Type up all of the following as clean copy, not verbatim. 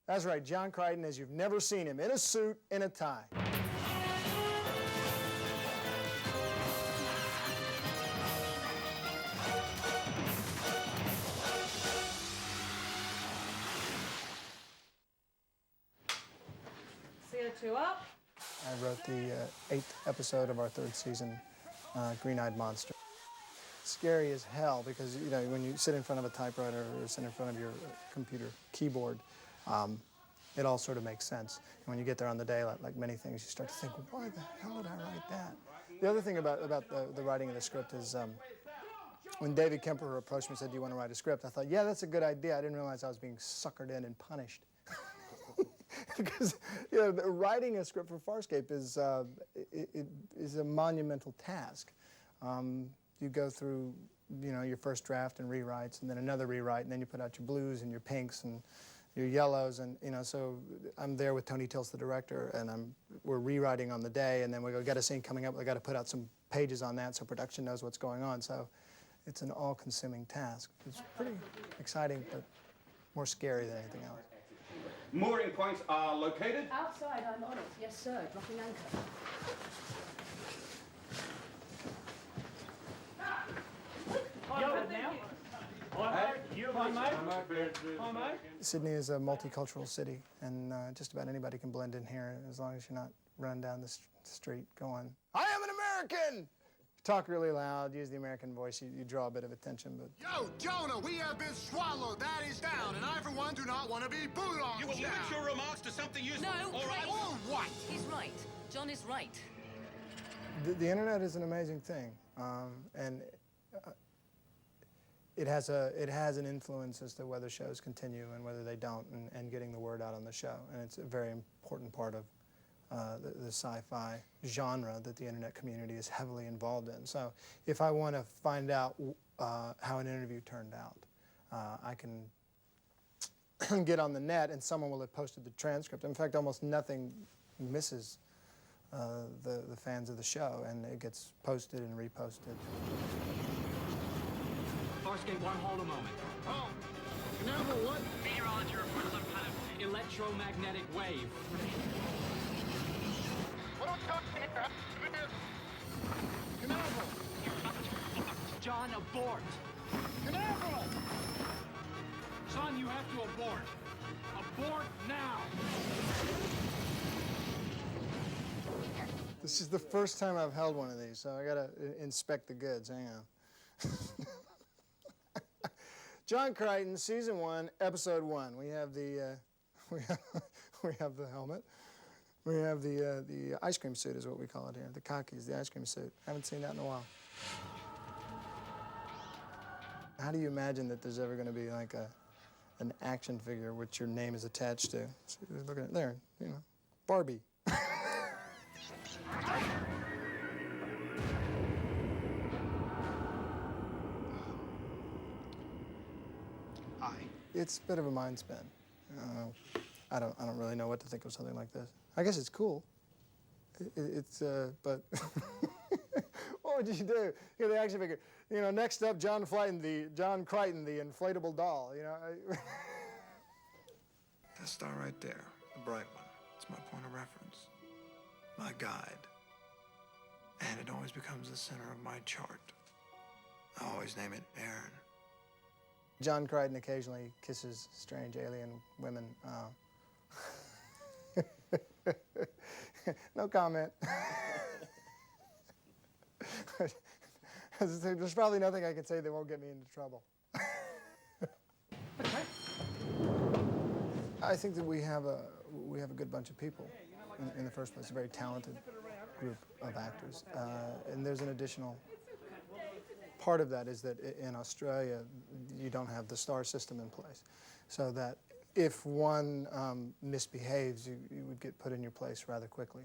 That's right, John Crichton, as you've never seen him, in a suit, in a tie. CO2 up. I wrote the 8th episode of our 3rd season, Green-Eyed Monster. Scary as hell because, you know, when you sit in front of a typewriter or sit in front of your computer keyboard, it all sort of makes sense. And when you get there on the day, like many things, you start to think, well, why the hell did I write that? The other thing about the writing of the script is when David Kemper approached me and said, do you want to write a script? I thought, yeah, that's a good idea. I didn't realize I was being suckered in and punished. Because, you know, writing a script for Farscape is a monumental task. You go through, you know, your first draft and rewrites, and then another rewrite, and then you put out your blues and your pinks and your yellows, and, you know, so I'm there with Tony Tilts, the director, and we're rewriting on the day, and then we go, got a scene coming up, we got to put out some pages on that so production knows what's going on. So it's an all-consuming task. It's pretty exciting, but more scary than anything else. Mooring points are located? Outside, I'm on it. Yes, sir. Dropping anchor. Sydney is a multicultural city, and just about anybody can blend in here as long as you're not running down the street going, I am an American! Talk really loud, use the American voice, you draw a bit of attention, but... Yo, Jonah, we have been swallowed. That is down, and I, for one, do not want to be booed on. You will limit your remarks to something useful. No, all right? Or what? He's right. John is right. The internet is an amazing thing, and it has an influence as to whether shows continue and whether they don't, and getting the word out on the show. And it's a very important part of the sci-fi genre that the internet community is heavily involved in. So if I want to find out how an interview turned out, I can get on the net and someone will have posted the transcript. In fact, almost nothing misses the fans of the show, and it gets posted and reposted. Farscape, one, hold a moment. Oh, never what? Meteorology reports some kind of electromagnetic wave. Canaveral! John, abort! Canaveral! John, you have to abort. Abort now! This is the first time I've held one of these, so I gotta inspect the goods. Hang on. John Crichton, Season 1, Episode 1. We have the we have the helmet. We have the ice cream suit, is what we call it here. The khakis, the ice cream suit. Haven't seen that in a while. How do you imagine that there's ever going to be like an action figure which your name is attached to? See, look at it there, you know, Barbie. It's a bit of a mind spin. I don't really know what to think of something like this. I guess it's cool. But what would you do? You know, the action figure. You know, next up, John Crichton, the inflatable doll. You know. That star right there, the bright one. It's my point of reference, my guide, and it always becomes the center of my chart. I always name it Aaron. John Crichton occasionally kisses strange alien women. No comment. There's probably nothing I can say that won't get me into trouble. I think that we have a good bunch of people in the first place, a very talented group of actors. And there's an additional part of that is that in Australia, you don't have the star system in place. So that if one misbehaves, you would get put in your place rather quickly.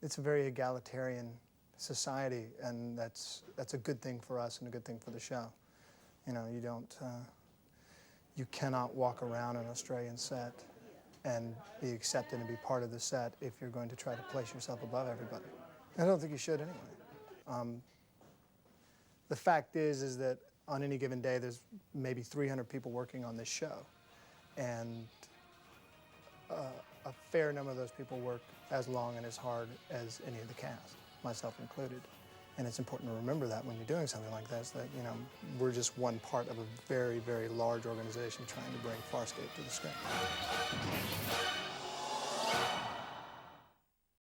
It's a very egalitarian society, and that's a good thing for us and a good thing for the show. You know, you cannot walk around an Australian set and be accepted and be part of the set if you're going to try to place yourself above everybody. I don't think you should anyway. The fact is that on any given day, there's maybe 300 people working on this show. And fair number of those people work as long and as hard as any of the cast, myself included. And it's important to remember that when you're doing something like this, that, you know, we're just one part of a very, very large organization trying to bring Farscape to the screen.